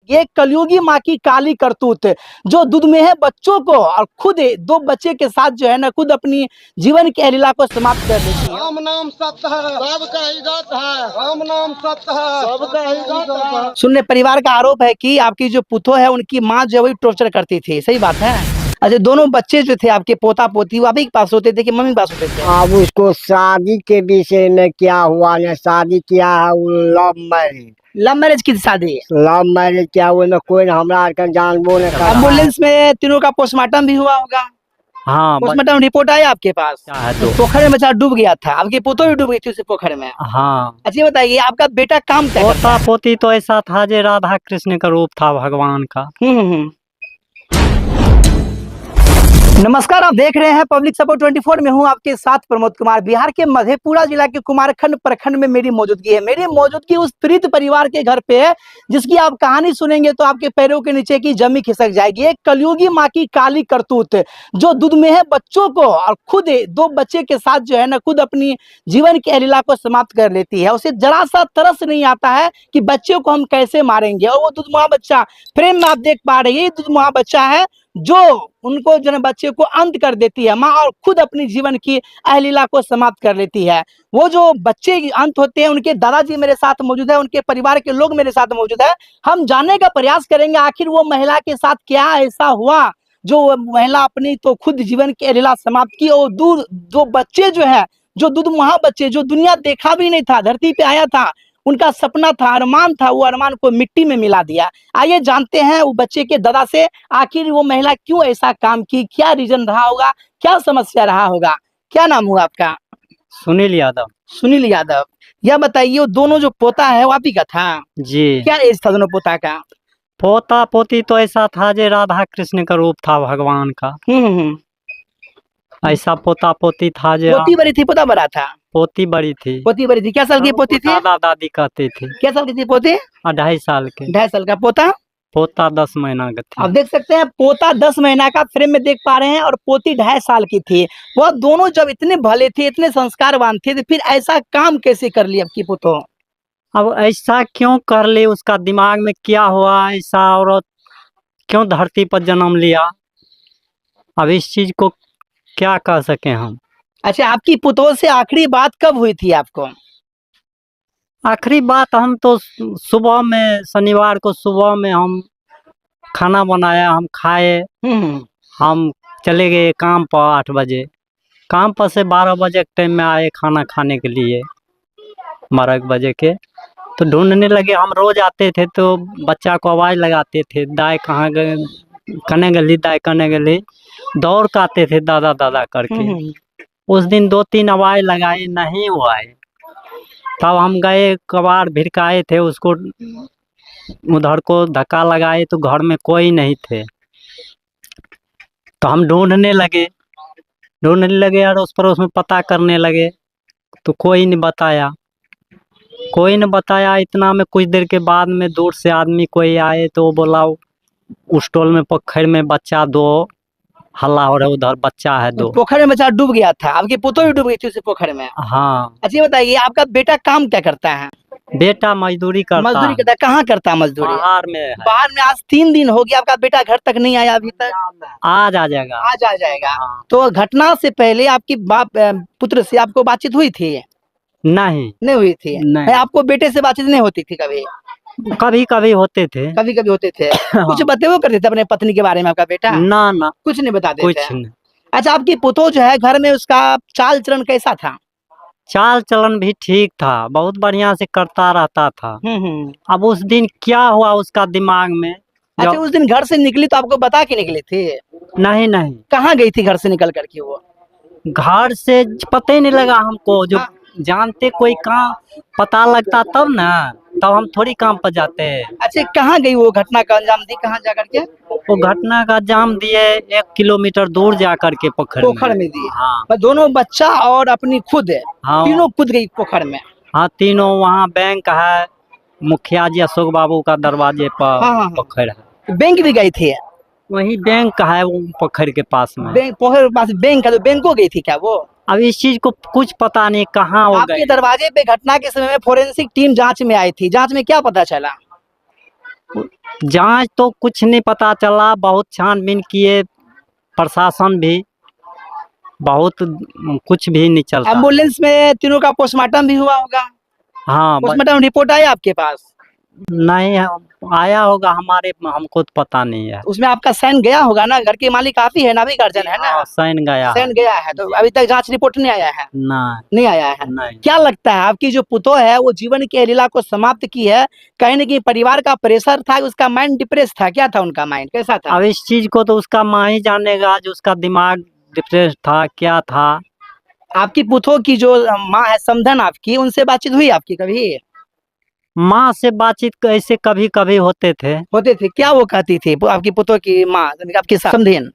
ये कलयुगी माँ की काली करतूत जो दूध में है बच्चों को और खुद दो बच्चे के साथ जो है ना खुद अपनी जीवन की अहलिला को समाप्त कर देती है। राम नाम सत्य है, सबका इज्जत है। राम नाम सत्य है, सबका इज्जत है। सुनने परिवार का आरोप है कि आपकी जो पुतो है उनकी माँ जो वही टॉर्चर करती थी, सही बात है? अच्छा, दोनों बच्चे जो थे आपके पोता पोती वो आप ही के पास होते थे कि मम्मी के पास होते थे? अब उसको शादी के विषय में क्या हुआ ने शादी किया है लव मैरिज। लव मैरिज की शादी? लव मैरिज क्या हुआ में कोई हमरा के जानबो नहीं करा। एम्बुलेंस में तीनों का पोस्टमार्टम भी हुआ होगा? हाँ, पोस्टमार्टम रिपोर्ट आया आपके पास? है तो पोखर में बेचारा डूब गया था, आपकी पोतो भी डूब गई थी उस पोखर में? हाँ। अच्छा ये बताइए आपका बेटा काम क्या करता पोता है? पोती तो ऐसा था जो राधा कृष्ण का रूप था भगवान का। हम्म। नमस्कार, आप देख रहे हैं पब्लिक सपोर्ट 24 में हूं आपके साथ प्रमोद कुमार। बिहार के मधेपुरा जिला के कुमारखंड प्रखंड में मेरी मौजूदगी है। मेरी मौजूदगी उस पीड़ित परिवार के घर पे है जिसकी आप कहानी सुनेंगे तो आपके पैरों के नीचे की जमी खिसक जाएगी। एक कलयुगी माँ की काली करतूत जो दूध में है बच्चों को और खुद दो बच्चे के साथ जो है ना खुद अपनी जीवन की अहलिला को समाप्त कर लेती है। उसे जरा सा तरस नहीं आता है कि बच्चे को हम कैसे मारेंगे, और वो दूधमुहा बच्चा फ्रेम में आप देख पा रहे हैं, ये दूधमुहा बच्चा है जो उनको जो है बच्चे को अंत कर देती है माँ, और खुद अपनी जीवन की अहलिला को समाप्त कर लेती है। वो जो बच्चे अंत होते हैं उनके दादाजी मेरे साथ मौजूद है, उनके परिवार के लोग मेरे साथ मौजूद है। हम जानने का प्रयास करेंगे आखिर वो महिला के साथ क्या ऐसा हुआ जो महिला अपनी तो खुद जीवन की अहलिला समाप्त की, और दूर दो बच्चे जो है जो दूधमुहा बच्चे जो दुनिया देखा भी नहीं था, धरती पे आया था, उनका सपना था, अरमान था, वो अरमान को मिट्टी में मिला दिया। आइए जानते हैं वो बच्चे के दादा से आखिर वो महिला क्यों ऐसा काम की, क्या रीजन रहा होगा, क्या समस्या रहा होगा। क्या नाम हुआ आपका? सुनील यादव। सुनील यादव। यह बताइए वो दोनों जो पोता है वो आप ही का था? जी। क्या एज था दोनों पोता का? पोता पोती तो ऐसा था जो राधा कृष्ण का रूप था भगवान का। ऐसा पोता पोती था जो पोती बड़ी थी पोता बड़ा था? पोती बड़ी थी। पोती बड़ी थी। क्या साल की पोती थी? दादा दादी कहते थे। क्या साल की थी पोती? 2.5 साल के। 2.5 साल का पोता? पोता 10 महीना का था। आप देख सकते हैं पोता 10 महीना का फ्रेम में देख पा रहे हैं, और पोती 2.5 साल की थी। वह दोनों जब इतने भले थे, इतने संस्कारवान थे, तो फिर ऐसा काम कैसे कर लिया आपकी पुतो? अब ऐसा क्यों कर ले, उसका दिमाग में क्या हुआ, ऐसा औरत क्यों धरती पर जन्म लिया, अब इस चीज को क्या कह सके हम। अच्छा, आपकी पुतो से आखिरी बात कब हुई थी आपको? आखिरी बात हम तो सुबह में, शनिवार को सुबह में हम खाना बनाया, हम खाए, हम चले गए काम पर 8 बजे। काम पर से 12 बजे के टाइम में आए खाना खाने के लिए, 12 बजे के। तो ढूंढने लगे, हम रोज आते थे तो बच्चा को आवाज़ लगाते थे, दाई कहाँ गए, कने गली, दाई कने गली, दौड़ के आते थे दादा दादा करके। उस दिन 2-3 आवाज़ लगाए, नहीं वो आए। तब हम गए, कबाड़ भिड़काए थे उसको, उधर को धक्का लगाए तो घर में कोई नहीं थे। तो हम ढूंढने लगे और उस पर उसमें पता करने लगे तो कोई नहीं बताया। इतना में कुछ देर के बाद में दूर से आदमी कोई आए तो वो बोला उस टोल में पोखर में बच्चा 2 हल्ला हो रहा है, उधर बच्चा है 2। पोखर में बच्चा डूब गया था, आपकी पुतो भी डूब गई थी उस पोखर में? हाँ। अच्छा ये बताइए आपका बेटा काम क्या करता है? बेटा मजदूरी करता मजदूरी करता है। कहाँ करता है मजदूरी? बाहर में है। बाहर में। आज 3 दिन हो गया, आपका बेटा घर तक नहीं आया अभी तक? आज आ जाएगा। आज आ जाएगा। हाँ। तो घटना से पहले आपकी पुत्र से आपको बातचीत हुई थी? नहीं हुई थी? नहीं। आपको बेटे से बातचीत नहीं होती थी कभी? कभी कभी होते थे। कभी कभी होते थे। कुछ बतेबो करते थे अपने पत्नी के बारे में आपका बेटा? ना कुछ नहीं बताते कुछ थे? नहीं। अच्छा, आपकी पुतो जो है घर में उसका चाल चलन कैसा था? चाल चलन भी ठीक था, बहुत बढ़िया से करता रहता था। अब उस दिन क्या हुआ उसका दिमाग में। अच्छा, उस दिन घर से निकली तो आपको बता के निकली थी? नहीं। कहाँ गई थी घर से निकल करके वो? घर से पता ही नहीं लगा हमको, जो जानते कोई काम पता लगता तब ना, तब हम थोड़ी काम पर जाते हैं। अच्छा, कहाँ गई वो, घटना का अंजाम दी कहाँ जा करके? वो घटना का अंजाम दिए 1 किलोमीटर दूर जा करके पोखर में दी? हाँ। दोनों बच्चा और अपनी खुद? हाँ। तीनों कूद गई पोखर में? हाँ, तीनों। वहाँ बैंक है, मुखिया जी अशोक बाबू का दरवाजे पर। हाँ। पोखर है। बैंक भी गई थी? वही बैंक है वो पोखर के पास में। पोखर के पास बैंक है, तो बैंक को गई थी क्या वो? अब इस चीज को कुछ पता नहीं कहाँ हो गए। आपके दरवाजे पे घटना के समय में फोरेंसिक टीम जांच में आई थी, जांच में क्या पता चला? जांच तो कुछ नहीं पता चला, बहुत छानबीन किए, प्रशासन भी, बहुत कुछ भी नहीं चलता। एम्बुलेंस में तीनों का पोस्टमार्टम भी हुआ होगा, हाँ पोस्टमार्टम रिपोर्ट आया आपके पास? नहीं आया होगा हमारे, हमको तो पता नहीं है। उसमें आपका साइन गया होगा ना, घर के मालिक आप ही है ना, अभी गार्जियन है ना? हाँ, साइन गया साइन है। गया है, तो अभी तक जांच रिपोर्ट नहीं आया है? नहीं नहीं आया है। नहीं। क्या लगता है आपकी जो पुतोह है वो जीवन की लीला को समाप्त की है, कहीं ना कहीं परिवार का प्रेशर था, उसका माइंड डिप्रेस था, क्या था उनका माइंड, कैसा था? अब इस चीज को तो उसका माँ ही जानेगा, जो उसका दिमाग डिप्रेस था, क्या था। आपकी पुतोह की जो माँ है समधन आपकी, उनसे बातचीत हुई आपकी कभी? माँ से बातचीत ऐसे कभी कभी होते थे। होते थे, क्या वो कहती थी आपकी पुतोह की माँ, आपकी समधन?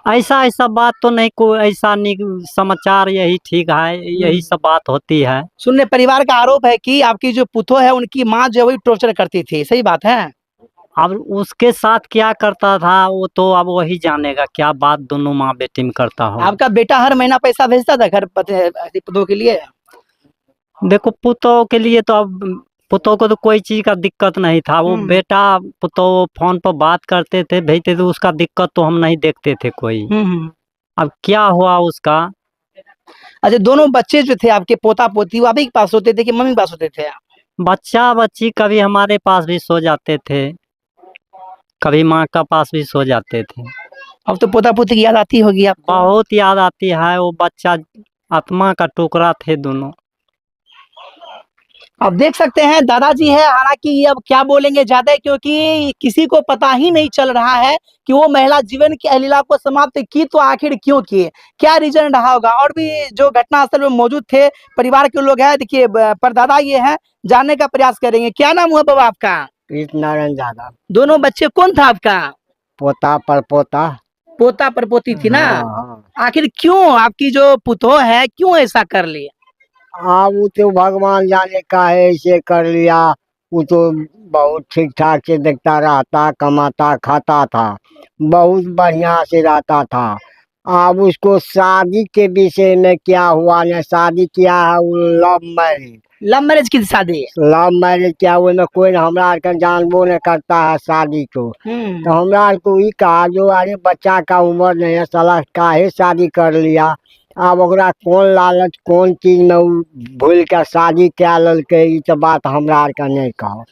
ऐसा ऐसा बात तो नहीं, कोई ऐसा नहीं, समाचार यही ठीक है, यही सब बात होती है। सुनने परिवार का आरोप है कि आपकी जो पुतोह है उनकी माँ जो है वही टॉर्चर करती थी, सही बात है? अब उसके साथ क्या करता था वो तो अब वही जानेगा, क्या बात दोनों माँ बेटी में करता हो। आपका बेटा हर महीना पैसा भेजता था घर पुतोह के लिए? देखो पुतोह के लिए तो अब पुतोह को तो कोई चीज का दिक्कत नहीं था, वो बेटा पुतोह फोन पर बात करते थे, भेजते थे, उसका दिक्कत तो हम नहीं देखते थे कोई। अब क्या हुआ उसका। अच्छा, दोनों बच्चे जो थे आपके पोता पोती, वो आप ही के पास होते थे कि मम्मी के पास होते थे? बच्चा बच्ची कभी हमारे पास भी सो जाते थे, कभी माँ का पास भी सो जाते थे। अब तो पोता पोती की याद आती होगी आपको? बहुत याद आती है, वो बच्चा आत्मा का टुकड़ा थे दोनों। अब देख सकते हैं दादाजी है, हालांकि ये अब क्या बोलेंगे ज्यादा, क्योंकि किसी को पता ही नहीं चल रहा है कि वो महिला जीवन की अलीला को समाप्त की तो आखिर क्यों की, क्या रीजन रहा होगा। और भी जो घटनास्थल में मौजूद थे परिवार के लोग हैं, देखिए परदादा ये हैं, जानने का प्रयास करेंगे। क्या नाम हुआ बाबा आपका? कृष्ण नारायण यादव। दोनों बच्चे कौन था आपका? पोता पर पोता। पोता पर पोती थी ना? हाँ, हाँ। आखिर क्यों आपकी जो पुतोह है क्यों ऐसा कर ली? वो तो भगवान जाने का है, ऐसे कर लिया। वो तो बहुत ठीक ठाक से देखता रहता, कमाता खाता था, बहुत बढ़िया से रहता था। अब उसको शादी के विषय में क्या हुआ ने, शादी किया है वो लव मैरिज। लव मैरिज की शादी? लव मैरिज क्या हुआ में कोई हमरा आर के जानबो नहीं करता है शादी को। तो हमरा आर को ही कहा जो अरे बच्चा का उम्र नहीं है, साला काहे शादी कर लिया। अब ओकरा कौन लालच कौन चीज में उ भूल के शादी क्या ललके, ई तो बात हमरा आर के नहीं कहो।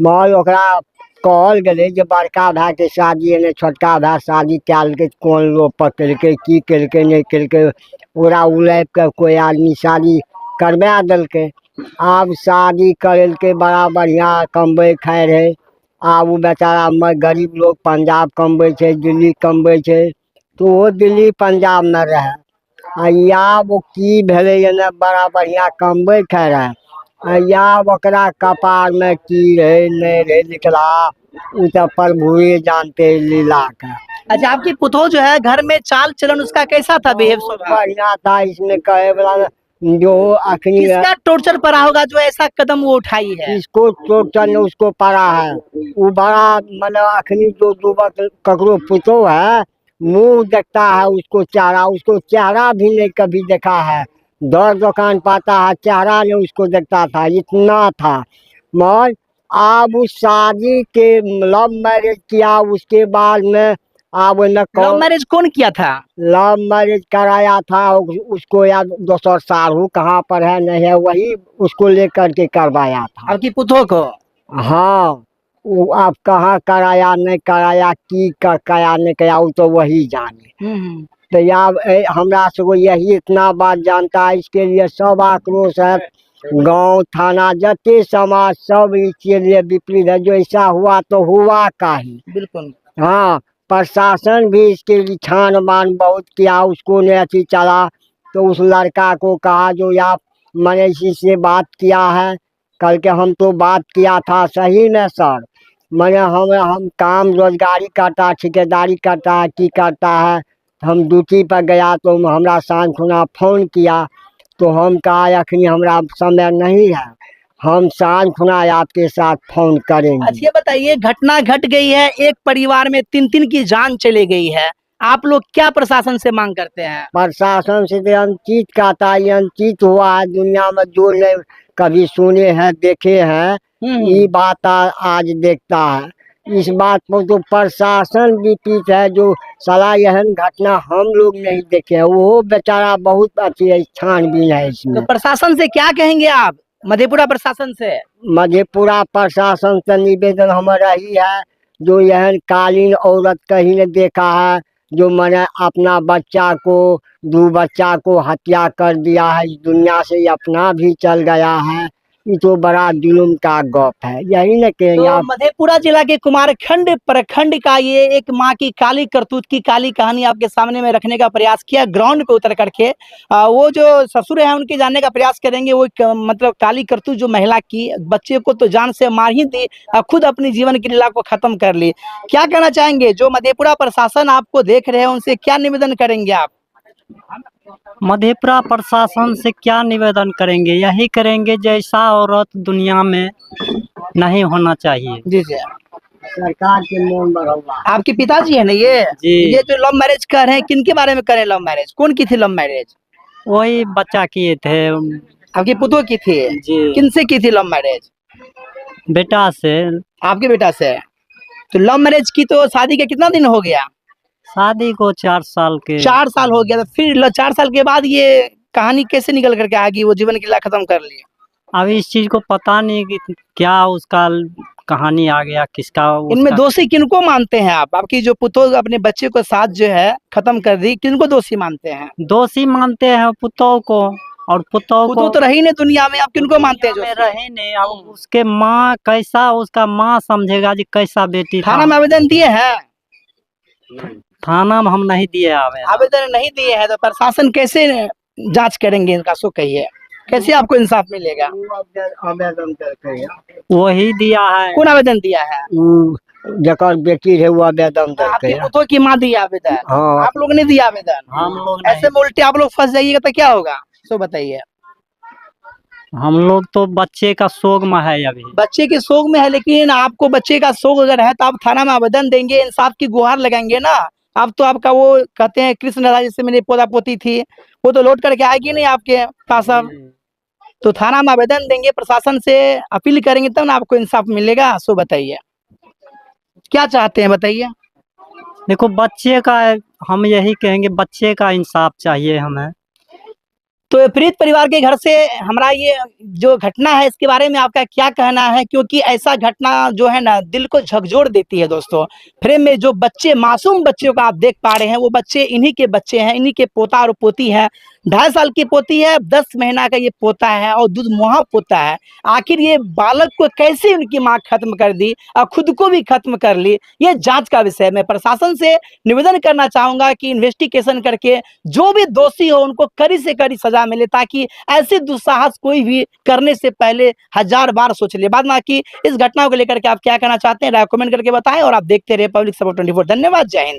मगर ओकरा कहल गए जे बड़का भाई के शादी ने छोटका भाई शादी क्या ललके, कौन लोग पकड़के की केलके नहीं केलके, ओकरा उलैप के कोई आदमी शादी करवा देलके। अब शादी करके बड़ा बढ़िया कमबै खाए रहे। अब वो बेचारा गरीब लोग पंजाब कमबै छे, दिल्ली कमबै छे, तो वो दिल्ली पंजाब में रहे। या वो की भेले ने बड़ा बढ़िया कमबै खाए रहे, या ओकरा कपार में की रहे नहीं रहे निकला, उ तो प्रभु ही जानते लीला का। अच्छा, आपकी पुतोह जो है घर में चाल चलन उसका कैसा था, बिहेव स्वभाव? बढ़िया था, इसमें कहे वाला जो अखनी किसका टॉर्चर पड़ा होगा जो ऐसा कदम वो उठाई है? इसको टोटल ने उसको पड़ा है। वो बड़ा मतलब अखनी जो युवक ककरो पुतो है, मुंह देखता है उसको चेहरा भी नहीं कभी देखा है। दर दुकान पाता है, चेहरा नहीं उसको देखता था, इतना था। मगर अब उस शादी के लव मैरिज किया, उसके बाद में अब लव मैरिज कौन किया था? लव मैरिज कराया था उसको, या दोसर साहू कहाँ पर है नहीं है, वही उसको लेकर के करवाया था आपकी पुतोह को? हाँ, वो आप कहाँ कराया नहीं कराया, की कराया नहीं कराया, वो तो वही जाने। तो यार हमरा से यही इतना बात जानता है, इसके लिए सब आक्रोश है, गांव थाना जते समाज सब इसके लिए विपरीत है। जो ऐसा हुआ तो हुआ का ही। बिल्कुल। हाँ, प्रशासन भी इसके लिए छानबान बहुत किया, उसको ने अथी चला। तो उस लड़का को कहा जो आप मैंने इसी से बात किया है, कल के हम तो बात किया था सही न सर, मैंने हम काम रोजगारी करता, ठेकेदारी करता है, की करता है। हम ड्यूटी पर गया तो हमरा सांझ खुना फोन किया, तो हम कहा अखनी हमरा समय नहीं है, हम सांझ खुना आपके साथ फोन करेंगे। अच्छा, ये बताइए, घटना घट गई है, एक परिवार में 3-3 की जान चली गई है, आप लोग क्या प्रशासन से मांग करते हैं? प्रशासन से तो अनुचित कहता है, अनुचित हुआ है दुनिया में, जो नहीं कभी सुने हैं देखे हैं, ये बात आज देखता है। इस बात पर तो प्रशासन भी पीछे है, जो साला यह घटना हम लोग नहीं देखे हैं, वो बेचारा बहुत अच्छी है, छानबीन है इसमें। तो प्रशासन से क्या कहेंगे आप, मधेपुरा प्रशासन से? मधेपुरा प्रशासन से निवेदन हमारा ही है, जो यह कालीन औरत कहीं ने देखा है, जो मैंने अपना बच्चा को, 2 बच्चा को हत्या कर दिया है, इस दुनिया से अपना भी चल गया है, ये तो बड़ा जुल्म का गप है। यही न कहेंगे तो आप। मधेपुरा जिला के कुमारखंड प्रखंड का ये एक माँ की काली करतूत की काली कहानी आपके सामने में रखने का प्रयास किया, ग्राउंड पे उतर करके। वो जो ससुर है उनके जानने का प्रयास करेंगे। वो मतलब काली करतूत जो महिला की, बच्चे को तो जान से मार ही दी, खुद अपनी जीवन की लीला को खत्म कर ली। क्या कहना चाहेंगे, जो मधेपुरा प्रशासन आपको देख रहे हैं उनसे क्या निवेदन करेंगे आप? मधेपुरा प्रशासन से क्या निवेदन करेंगे, यही करेंगे जैसा औरत दुनिया में नहीं होना चाहिए। जी जी। सरकार के मन बढ़ा। आपके पिताजी है ना ये? जी। ये जो लव मैरिज कर रहे हैं, किनके बारे में करें लव मैरिज? कौन की थी लव मैरिज? वही बच्चा किए थे आपकी पुतों की थी? जी। किनसे की थी लव मैरिज? बेटा से। आपके बेटा से? तो लव मैरिज की तो शादी के कितना दिन हो गया? शादी को 4 साल के। 4 साल हो गया। तो फिर 4 साल के बाद ये कहानी कैसे निकल करके आ गई, वो जीवन की लीला खत्म कर ली? अब इस चीज को पता नहीं कि क्या उसका कहानी आ गया, किसका इनमें उसका। दोषी किनको मानते हैं आप? आपकी जो पुतों अपने बच्चे को साथ जो है खत्म कर दी, किनको दोषी मानते हैं? दोषी मानते हैं पुतों को, और पुतों पुतों को तो रही नहीं दुनिया में, आप किनको मानते हैं? में दोषी? रहे नहीं। अब उसके माँ कैसा, उसका माँ समझेगा जी कैसा बेटी था। थाना में आवेदन दिए हैं? थाना में हम नहीं दिए आवेदन। आवेदन नहीं दिए हैं तो प्रशासन कैसे जांच करेंगे इनका? सो कहिए, कैसे आपको इंसाफ मिलेगा? आवेदन करके वही दिया है। कौन आवेदन दिया है? जकर बेटी है वो आवेदन आपके करके। पुतों की माँ दी आवेदन, हाँ। आप लोग ने दिया आवेदन? हम लोग ऐसे में उल्टे आप लोग फंस जाइएगा तो क्या होगा, सो बताइए। हम लोग तो बच्चे का शोक में है अभी। बच्चे के शोक में है, लेकिन आपको बच्चे का शोक अगर है तो आप थाना में आवेदन देंगे, इंसाफ की गुहार लगाएंगे ना। अब तो आपका वो कहते हैं कृष्ण राधा जैसे मेरी पोता पोती थी, वो तो लौट करके आएगी नहीं आपके पास। अब तो थाना में आवेदन देंगे, प्रशासन से अपील करेंगे, तब ना आपको इंसाफ मिलेगा। सो बताइए क्या चाहते हैं, बताइए। देखो बच्चे का, हम यही कहेंगे बच्चे का इंसाफ चाहिए हमें। तो पीड़ित परिवार के घर से हमारा ये जो घटना है इसके बारे में आपका क्या कहना है? क्योंकि ऐसा घटना जो है ना दिल को झकझोर देती है दोस्तों। फ्रेम में जो बच्चे, मासूम बच्चों को आप देख पा रहे हैं, वो बच्चे इन्हीं के बच्चे हैं, इन्हीं के पोता और पोती है। 2.5 साल की पोती है, 10 महीना का ये पोता है और दूध मुहा पोता है। आखिर ये बालक को कैसे उनकी माँ खत्म कर दी और खुद को भी खत्म कर ली, ये जांच का विषय। मैं प्रशासन से निवेदन करना चाहूंगा कि इन्वेस्टिगेशन करके जो भी दोषी हो उनको कड़ी से कड़ी सजा मिले, ताकि ऐसे दुस्साहस कोई भी करने से पहले 1000 बार सोच ले। बाद में कि इस घटना को लेकर के आप क्या कहना चाहते हैं, राय कमेंट करके बताएं। और आप देखते रहे पब्लिक सपोर्ट 24। धन्यवाद, जय हिंद।